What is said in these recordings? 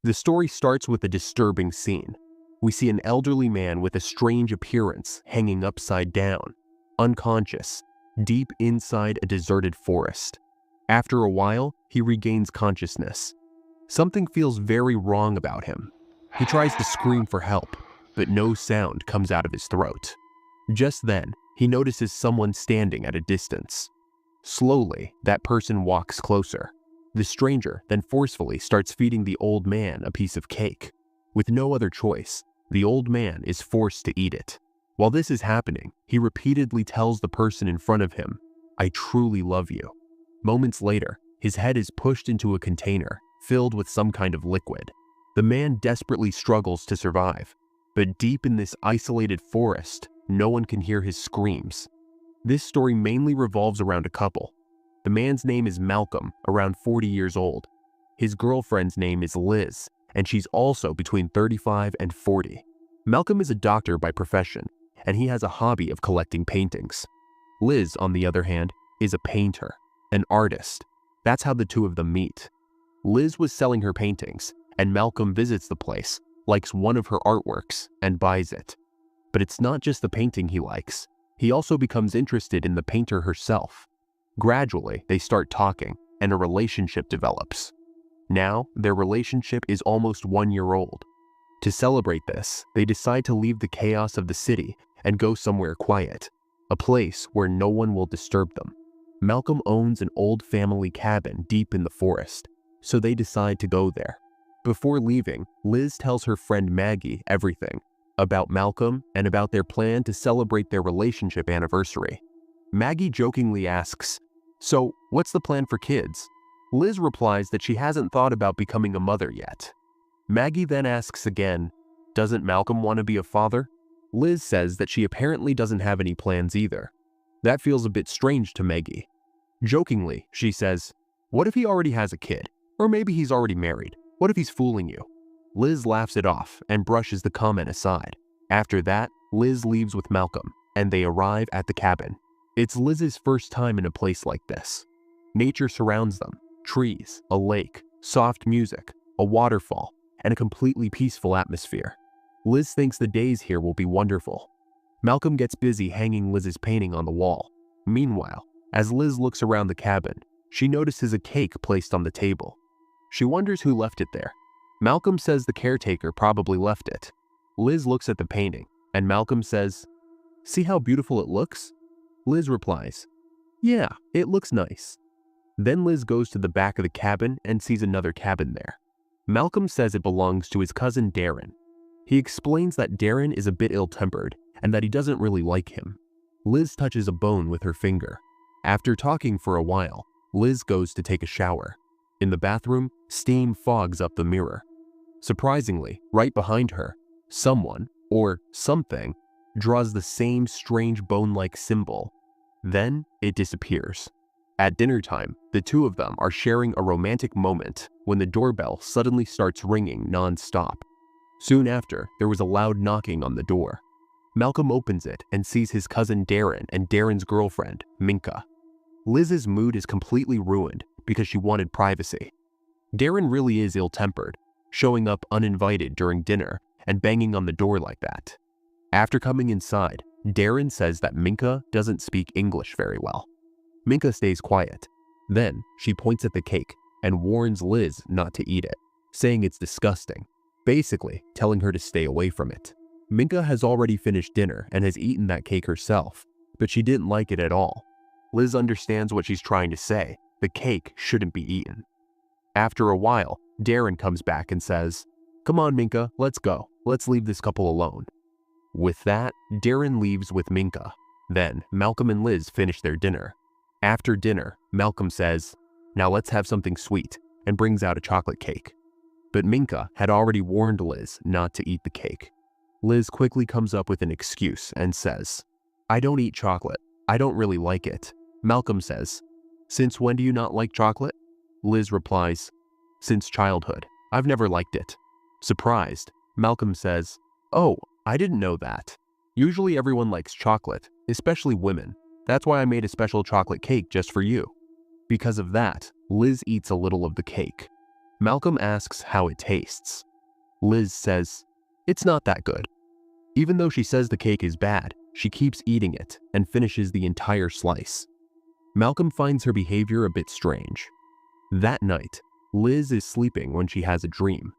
The story starts with a disturbing scene. We see an elderly man with a strange appearance hanging upside down, unconscious, deep inside a deserted forest. After a while, he regains consciousness. Something feels very wrong about him. He tries to scream for help, but no sound comes out of his throat. Just then, he notices someone standing at a distance. Slowly, that person walks closer. The stranger then forcefully starts feeding the old man a piece of cake. With no other choice, the old man is forced to eat it. While this is happening, he repeatedly tells the person in front of him, "I truly love you." Moments later, his head is pushed into a container filled with some kind of liquid. The man desperately struggles to survive, but deep in this isolated forest, no one can hear his screams. This story mainly revolves around a couple. The man's name is Malcolm, around 40 years old. His girlfriend's name is Liz, and she's also between 35 and 40. Malcolm is a doctor by profession, and he has a hobby of collecting paintings. Liz, on the other hand, is a painter, an artist. That's how the two of them meet. Liz was selling her paintings, and Malcolm visits the place, likes one of her artworks, and buys it. But it's not just the painting he likes. He also becomes interested in the painter herself. Gradually, they start talking, and a relationship develops. Now, their relationship is almost 1 year old. To celebrate this, they decide to leave the chaos of the city and go somewhere quiet, a place where no one will disturb them. Malcolm owns an old family cabin deep in the forest, so they decide to go there. Before leaving, Liz tells her friend Maggie everything about Malcolm and about their plan to celebrate their relationship anniversary. Maggie jokingly asks, "So, what's the plan for kids?" Liz replies that she hasn't thought about becoming a mother yet. Maggie then asks again, "Doesn't Malcolm want to be a father?" Liz says that she apparently doesn't have any plans either. That feels a bit strange to Maggie. Jokingly, she says, "What if he already has a kid? Or maybe he's already married. What if he's fooling you?" Liz laughs it off and brushes the comment aside. After that, Liz leaves with Malcolm, and they arrive at the cabin. It's Liz's first time in a place like this. Nature surrounds them, trees, a lake, soft music, a waterfall, and a completely peaceful atmosphere. Liz thinks the days here will be wonderful. Malcolm gets busy hanging Liz's painting on the wall. Meanwhile, as Liz looks around the cabin, she notices a cake placed on the table. She wonders who left it there. Malcolm says the caretaker probably left it. Liz looks at the painting, and Malcolm says, "See how beautiful it looks?" Liz replies, "Yeah, it looks nice." Then Liz goes to the back of the cabin and sees another cabin there. Malcolm says it belongs to his cousin Darren. He explains that Darren is a bit ill-tempered and that he doesn't really like him. Liz touches a bone with her finger. After talking for a while, Liz goes to take a shower. In the bathroom, steam fogs up the mirror. Surprisingly, right behind her, someone, or something, draws the same strange bone-like symbol. Then it disappears. At dinner time, the two of them are sharing a romantic moment when the doorbell suddenly starts ringing non-stop. Soon after, there was a loud knocking on the door. Malcolm opens it and sees his cousin Darren and Darren's girlfriend, Minka. Liz's mood is completely ruined because she wanted privacy. Darren really is ill-tempered, showing up uninvited during dinner and banging on the door like that. After coming inside, Darren says that Minka doesn't speak English very well. Minka stays quiet. Then she points at the cake and warns Liz not to eat it, saying it's disgusting, basically telling her to stay away from it. Minka has already finished dinner and has eaten that cake herself, but she didn't like it at all. Liz understands what she's trying to say. The cake shouldn't be eaten. After a while, Darren comes back and says, "Come on, Minka, let's go. Let's leave this couple alone." With that, Darren leaves with Minka. Then, Malcolm and Liz finish their dinner. After dinner, Malcolm says, "Now let's have something sweet," and brings out a chocolate cake. But Minka had already warned Liz not to eat the cake. Liz quickly comes up with an excuse and says, "I don't eat chocolate. I don't really like it." Malcolm says, "Since when do you not like chocolate?" Liz replies, "Since childhood. I've never liked it." Surprised, Malcolm says, "Oh, I didn't know that. Usually everyone likes chocolate, especially women. That's why I made a special chocolate cake just for you." Because of that, Liz eats a little of the cake. Malcolm asks how it tastes. Liz says, "It's not that good." Even though she says the cake is bad, she keeps eating it and finishes the entire slice. Malcolm finds her behavior a bit strange. That night, Liz is sleeping when she has a dream.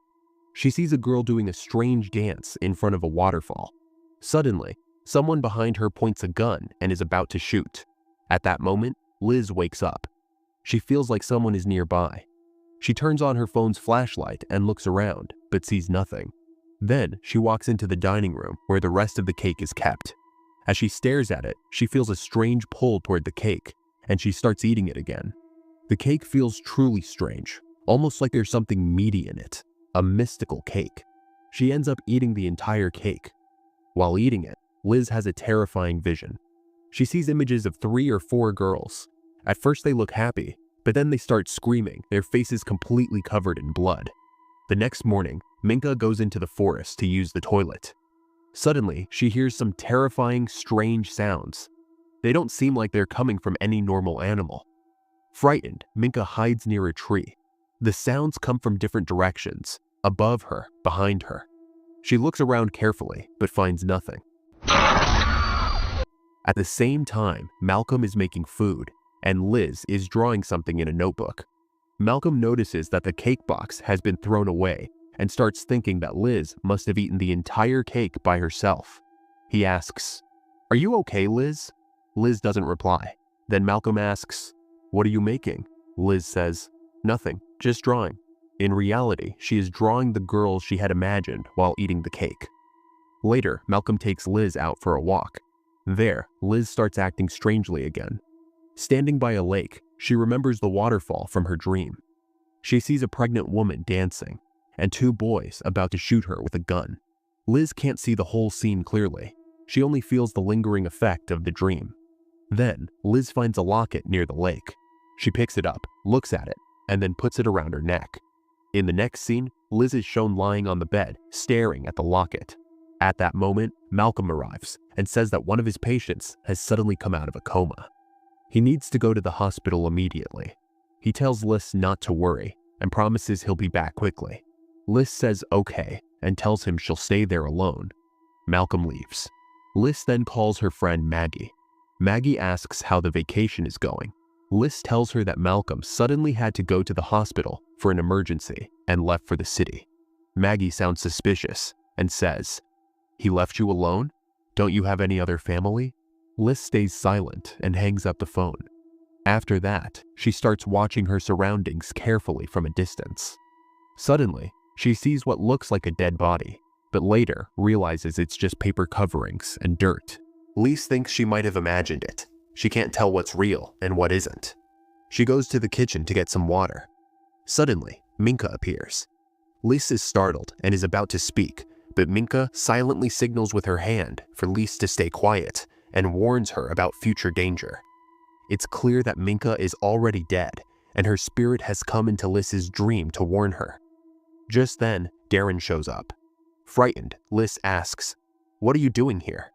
She sees a girl doing a strange dance in front of a waterfall. Suddenly, someone behind her points a gun and is about to shoot. At that moment, Liz wakes up. She feels like someone is nearby. She turns on her phone's flashlight and looks around, but sees nothing. Then, she walks into the dining room where the rest of the cake is kept. As she stares at it, she feels a strange pull toward the cake, and she starts eating it again. The cake feels truly strange, almost like there's something meaty in it, a mystical cake. She ends up eating the entire cake. While eating it, Liz has a terrifying vision. She sees images of 3 or 4 girls. At first they look happy, but then they start screaming, their faces completely covered in blood. The next morning, Minka goes into the forest to use the toilet. Suddenly, she hears some terrifying, strange sounds. They don't seem like they're coming from any normal animal. Frightened, Minka hides near a tree. The sounds come from different directions, above her, behind her. She looks around carefully, but finds nothing. At the same time, Malcolm is making food, and Liz is drawing something in a notebook. Malcolm notices that the cake box has been thrown away and starts thinking that Liz must have eaten the entire cake by herself. He asks, "Are you okay, Liz?" Liz doesn't reply. Then Malcolm asks, "What are you making?" Liz says, "Nothing, just drawing." In reality, she is drawing the girls she had imagined while eating the cake. Later, Malcolm takes Liz out for a walk. There, Liz starts acting strangely again. Standing by a lake, she remembers the waterfall from her dream. She sees a pregnant woman dancing, and 2 boys about to shoot her with a gun. Liz can't see the whole scene clearly. She only feels the lingering effect of the dream. Then, Liz finds a locket near the lake. She picks it up, looks at it, and then puts it around her neck. In the next scene, Liz is shown lying on the bed, staring at the locket. At that moment, Malcolm arrives and says that one of his patients has suddenly come out of a coma. He needs to go to the hospital immediately. He tells Liz not to worry and promises he'll be back quickly. Liz says okay and tells him she'll stay there alone. Malcolm leaves. Liz then calls her friend Maggie. Maggie asks how the vacation is going. Liz tells her that Malcolm suddenly had to go to the hospital for an emergency and left for the city. Maggie sounds suspicious and says, "He left you alone? Don't you have any other family?" Liz stays silent and hangs up the phone. After that, she starts watching her surroundings carefully from a distance. Suddenly, she sees what looks like a dead body, but later realizes it's just paper coverings and dirt. Liz thinks she might have imagined it. She can't tell what's real and what isn't. She goes to the kitchen to get some water. Suddenly, Minka appears. Liz is startled and is about to speak, but Minka silently signals with her hand for Liz to stay quiet and warns her about future danger. It's clear that Minka is already dead, and her spirit has come into Liz's dream to warn her. Just then, Darren shows up. Frightened, Liz asks, "What are you doing here?"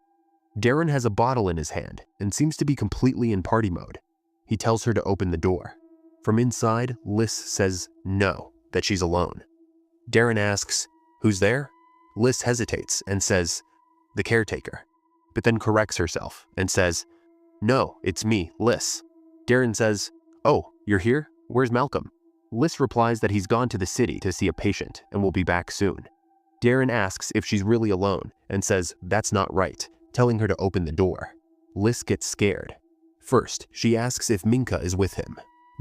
Darren has a bottle in his hand and seems to be completely in party mode. He tells her to open the door. From inside, Liz says no, that she's alone. Darren asks, "Who's there?" Liz hesitates and says, "The caretaker," but then corrects herself and says, "No, it's me, Liz." Darren says, "Oh, you're here? Where's Malcolm?" Liz replies that he's gone to the city to see a patient and will be back soon. Darren asks if she's really alone and says that's not right, telling her to open the door. Liz gets scared. First, she asks if Minka is with him.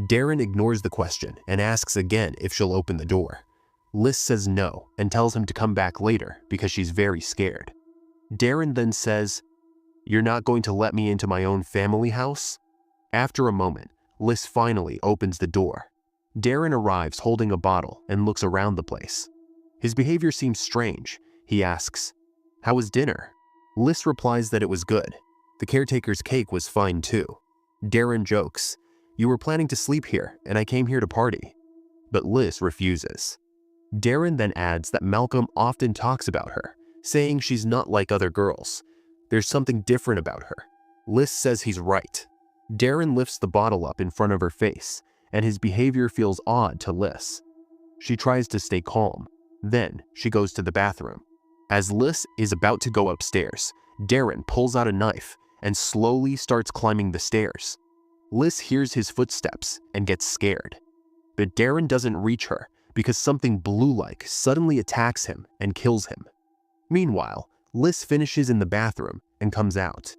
Darren ignores the question and asks again if she'll open the door. Liz says no and tells him to come back later because she's very scared. Darren then says, "You're not going to let me into my own family house?" After a moment, Liz finally opens the door. Darren arrives holding a bottle and looks around the place. His behavior seems strange. He asks, "How was dinner?" Liz replies that it was good. The caretaker's cake was fine too. Darren jokes, "You were planning to sleep here, and I came here to party." But Liz refuses. Darren then adds that Malcolm often talks about her, saying she's not like other girls. There's something different about her. Liz says he's right. Darren lifts the bottle up in front of her face, and his behavior feels odd to Liz. she tries to stay calm. Then she goes to the bathroom. As Liz is about to go upstairs, Darren pulls out a knife and slowly starts climbing the stairs. Liz hears his footsteps and gets scared. But Darren doesn't reach her because something blue-like suddenly attacks him and kills him. Meanwhile, Liz finishes in the bathroom and comes out.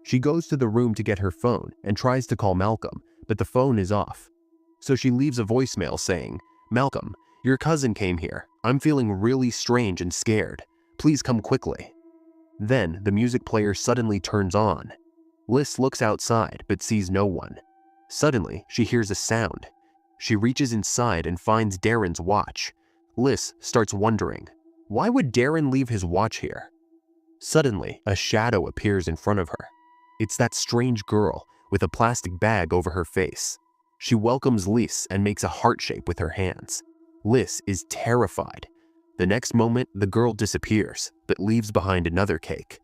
She goes to the room to get her phone and tries to call Malcolm, but the phone is off. So she leaves a voicemail saying, "Malcolm, your cousin came here. I'm feeling really strange and scared. Please come quickly." Then the music player suddenly turns on. Liz looks outside but sees no one. Suddenly, she hears a sound. She reaches inside and finds Darren's watch. Liz starts wondering, why would Darren leave his watch here? Suddenly, a shadow appears in front of her. It's that strange girl with a plastic bag over her face. She welcomes Liz and makes a heart shape with her hands. Liz is terrified. The next moment, the girl disappears, but leaves behind another cake.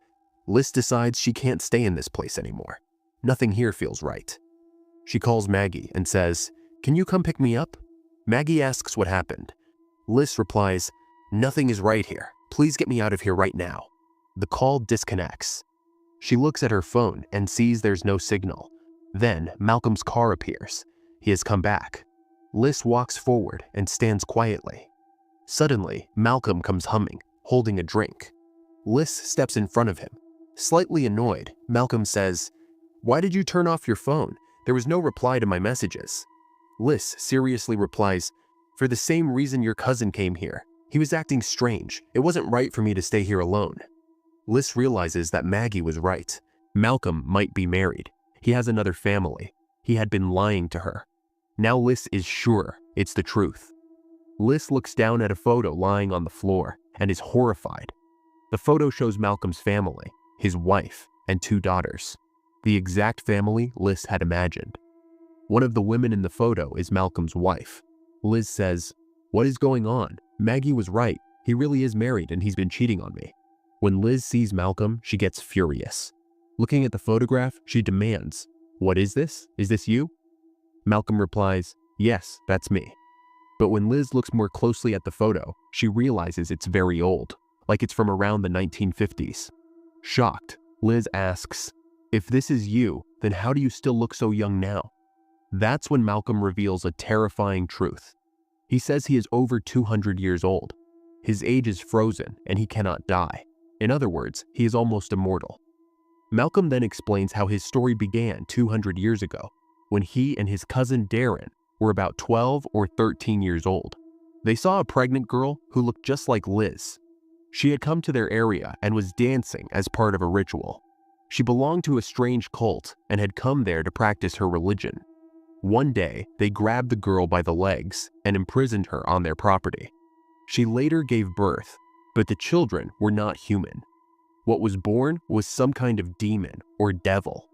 Liz decides she can't stay in this place anymore. Nothing here feels right. She calls Maggie and says, "Can you come pick me up?" Maggie asks what happened. Liz replies, "Nothing is right here. Please get me out of here right now." The call disconnects. She looks at her phone and sees there's no signal. Then Malcolm's car appears. He has come back. Liz walks forward and stands quietly. Suddenly, Malcolm comes humming, holding a drink. Liz steps in front of him. Slightly annoyed, Malcolm says, "Why did you turn off your phone? There was no reply to my messages." Liz seriously replies, "For the same reason your cousin came here. He was acting strange. It wasn't right for me to stay here alone." Liz realizes that Maggie was right. Malcolm might be married. He has another family. He had been lying to her. Now Liz is sure it's the truth. Liz looks down at a photo lying on the floor and is horrified. The photo shows Malcolm's family, his wife, and 2 daughters. The exact family Liz had imagined. One of the women in the photo is Malcolm's wife. Liz says, "What is going on? Maggie was right. He really is married and he's been cheating on me." When Liz sees Malcolm, she gets furious. Looking at the photograph, she demands, "What is this? Is this you?" Malcolm replies, "Yes, that's me." But when Liz looks more closely at the photo, she realizes it's very old, like it's from around the 1950s. Shocked, Liz asks, "If this is you, then how do you still look so young now?" That's when Malcolm reveals a terrifying truth. He says he is over 200 years old. His age is frozen and he cannot die. In other words, he is almost immortal. Malcolm then explains how his story began 200 years ago, when he and his cousin Darren were about 12 or 13 years old. They saw a pregnant girl who looked just like Liz. She had come to their area and was dancing as part of a ritual. She belonged to a strange cult and had come there to practice her religion. One day, they grabbed the girl by the legs and imprisoned her on their property. She later gave birth, but the children were not human. What was born was some kind of demon or devil.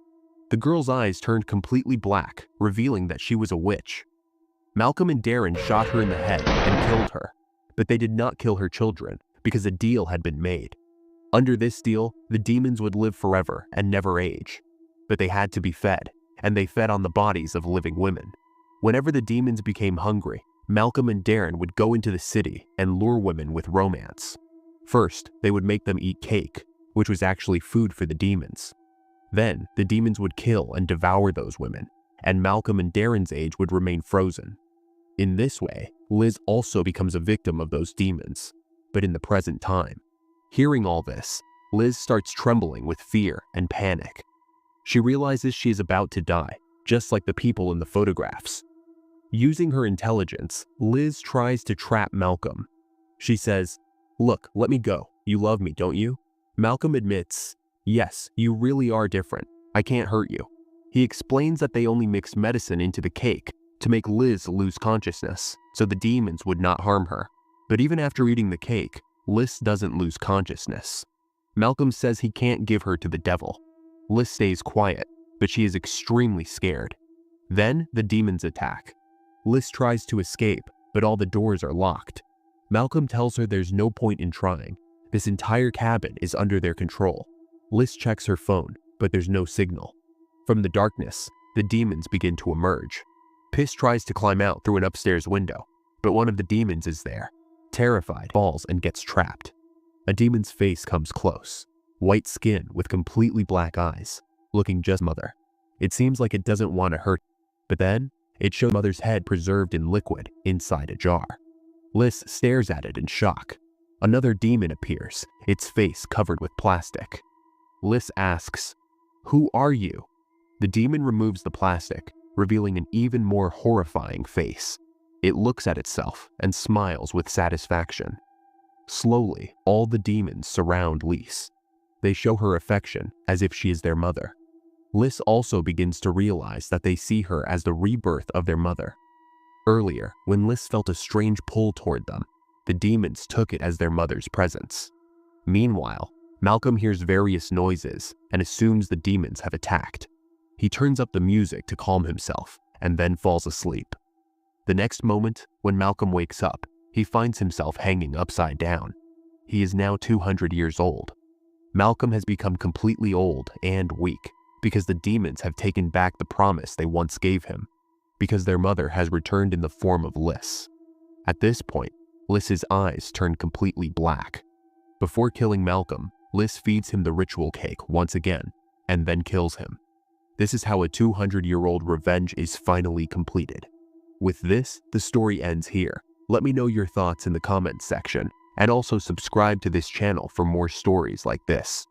The girl's eyes turned completely black, revealing that she was a witch. Malcolm and Darren shot her in the head and killed her, but they did not kill her children because a deal had been made. Under this deal, the demons would live forever and never age. But they had to be fed, and they fed on the bodies of living women. Whenever the demons became hungry, Malcolm and Darren would go into the city and lure women with romance. First, they would make them eat cake, which was actually food for the demons. Then, the demons would kill and devour those women, and Malcolm and Darren's age would remain frozen. In this way, Liz also becomes a victim of those demons, but in the present time. Hearing all this, Liz starts trembling with fear and panic. She realizes she is about to die, just like the people in the photographs. Using her intelligence, Liz tries to trap Malcolm. She says, "Look, let me go. You love me, don't you?" Malcolm admits, "Yes, you really are different. I can't hurt you." He explains that they only mixed medicine into the cake to make Liz lose consciousness, so the demons would not harm her. But even after eating the cake, Liz doesn't lose consciousness. Malcolm says he can't give her to the devil. Liz stays quiet, but she is extremely scared. Then the demons attack. Liz tries to escape, but all the doors are locked. Malcolm tells her there's no point in trying. This entire cabin is under their control. Liz checks her phone, but there's no signal. From the darkness, the demons begin to emerge. Piss tries to climb out through an upstairs window, But one of the demons is there. Terrified, falls and gets trapped. A demon's face comes close. White skin with completely black eyes, looking just mother. It seems like it doesn't want to hurt, but then it shows mother's head preserved in liquid inside a jar. Liz stares at it in shock. Another demon appears, its face covered with plastic. Liz asks, "Who are you?" The demon removes the plastic, revealing an even more horrifying face. It looks at itself and smiles with satisfaction. Slowly, all the demons surround Liz. They show her affection as if she is their mother. Liz also begins to realize that they see her as the rebirth of their mother. Earlier, when Liz felt a strange pull toward them, the demons took it as their mother's presence. Meanwhile, Malcolm hears various noises and assumes the demons have attacked. He turns up the music to calm himself and then falls asleep. The next moment, when Malcolm wakes up, he finds himself hanging upside down. He is now 200 years old. Malcolm has become completely old and weak because the demons have taken back the promise they once gave him, because their mother has returned in the form of Liz. At this point, Liz's eyes turn completely black. Before killing Malcolm, Liz feeds him the ritual cake once again, and then kills him. This is how a 200-year-old revenge is finally completed. With this, the story ends here. Let me know your thoughts in the comments section, and also subscribe to this channel for more stories like this.